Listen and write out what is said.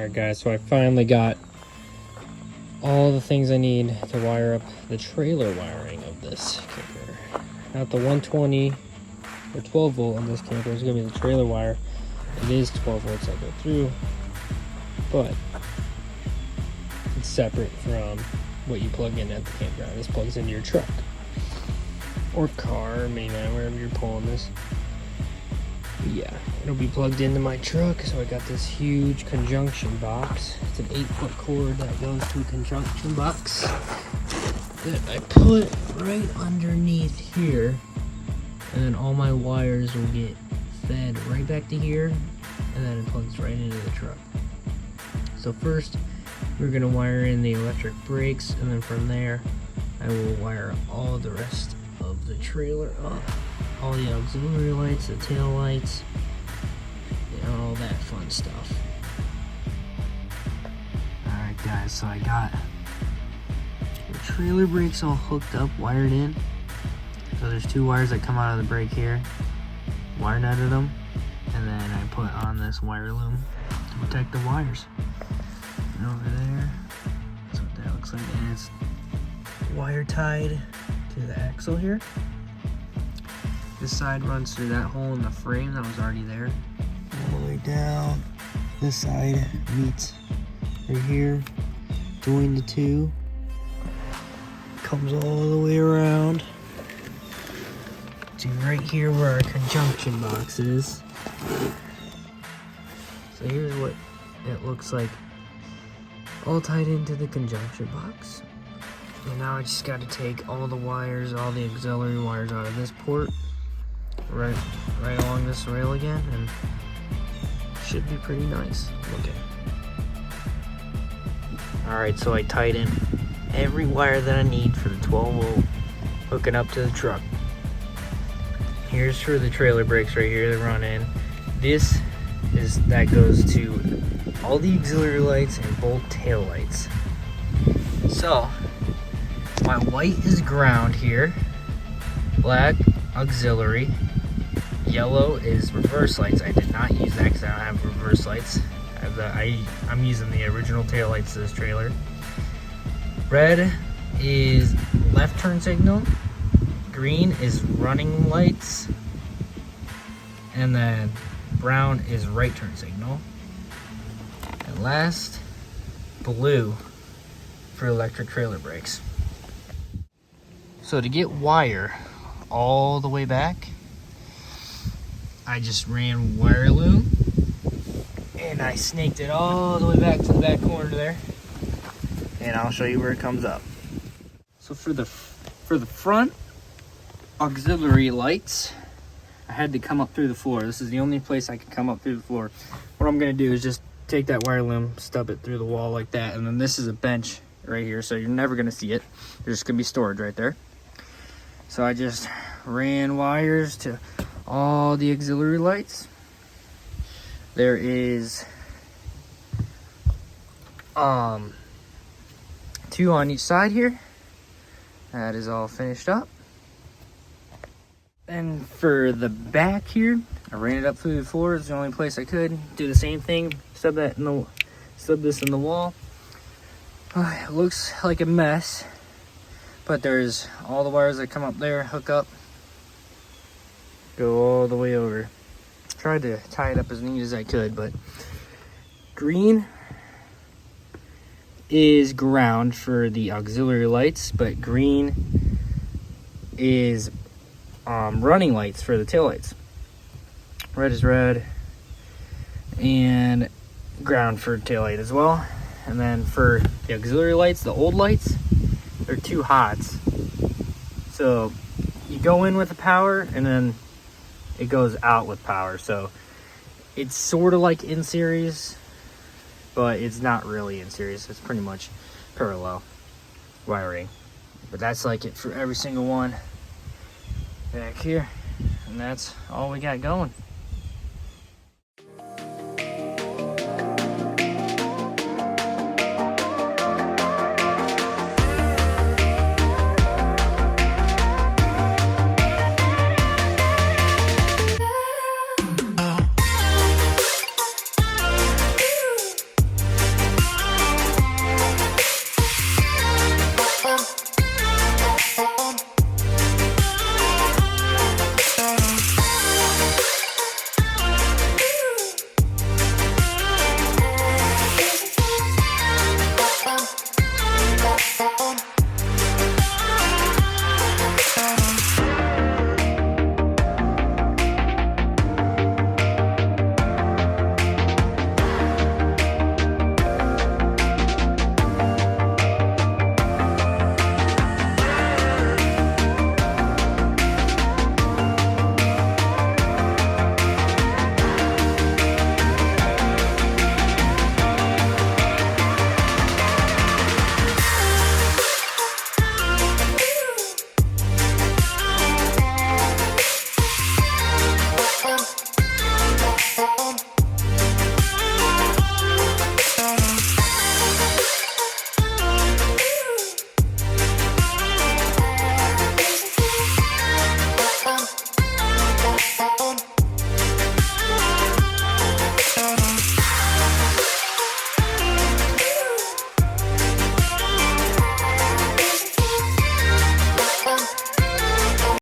Alright guys, so I finally got all the things I need to wire up the trailer wiring of this camper. Not the 120 or 12 volt on this camper, it's going to be the trailer wire. It is 12 volts I go through, but it's separate from what you plug in at the campground. This plugs into your truck or car, minivan, wherever you're pulling this. But yeah, it'll be plugged into my truck. So I got this huge conjunction box. It's an 8-foot cord that goes to a conjunction box that I put right underneath here, and then all my wires will get fed right back to here, and then it plugs right into the truck. So first we're gonna wire in the electric brakes, and then from there I will wire all the rest of the trailer up. All the auxiliary lights, the tail lights, and all that fun stuff. Alright guys, so I got the trailer brakes all hooked up, wired in. So there's 2 wires that come out of the brake here, wire nutted them, and then I put on this wire loom to protect the wires. And over there, that's what that looks like, and it's wire tied to the axle here. This side runs through that hole in the frame that was already there, all the way down. This side meets right here, join the two, comes all the way around to right here where our conjunction box is. So here's what it looks like, all tied into the conjunction box. And now I just got to take all the wires, all the auxiliary wires out of this port, right along this rail again, and should be pretty nice looking. Alright, so I tied in every wire that I need for the 12 volt hooking up to the truck. Here's for the trailer brakes right here that run in. That goes to all the auxiliary lights and both tail lights. So my white is ground here, black auxiliary, yellow is reverse lights. I did not use that because I don't have reverse lights. I'm using the original tail lights of this trailer. Red is left turn signal, green is running lights, and then brown is right turn signal. And last, blue for electric trailer brakes. So to get wire all the way back, I just ran wire loom and I snaked it all the way back to the back corner there, and I'll show you where it comes up. So for the front auxiliary lights, I had to come up through the floor. This is the only place I could come up through the floor. What I'm gonna do is just take that wire loom, stub it through the wall like that, and then this is a bench right here, so you're never gonna see it. There's just gonna be storage right there. So I just ran wires to all the auxiliary lights. There is 2 on each side here. That is all finished up. And for the back here, I ran it up through the floor. It's the only place I could do the same thing. Stub this in the wall. It looks like a mess, but there's all the wires that come up there, hook up, go all the way over. Tried to tie it up as neat as I could, but green is ground for the auxiliary lights, but green is running lights for the taillights. Red is red, and ground for taillight as well. And then for the auxiliary lights, the old lights, they're 2 hots. So you go in with the power and then it goes out with power. So it's sort of like in series, but it's not really in series. It's pretty much parallel wiring. But that's like it for every single one back here. And that's all we got going.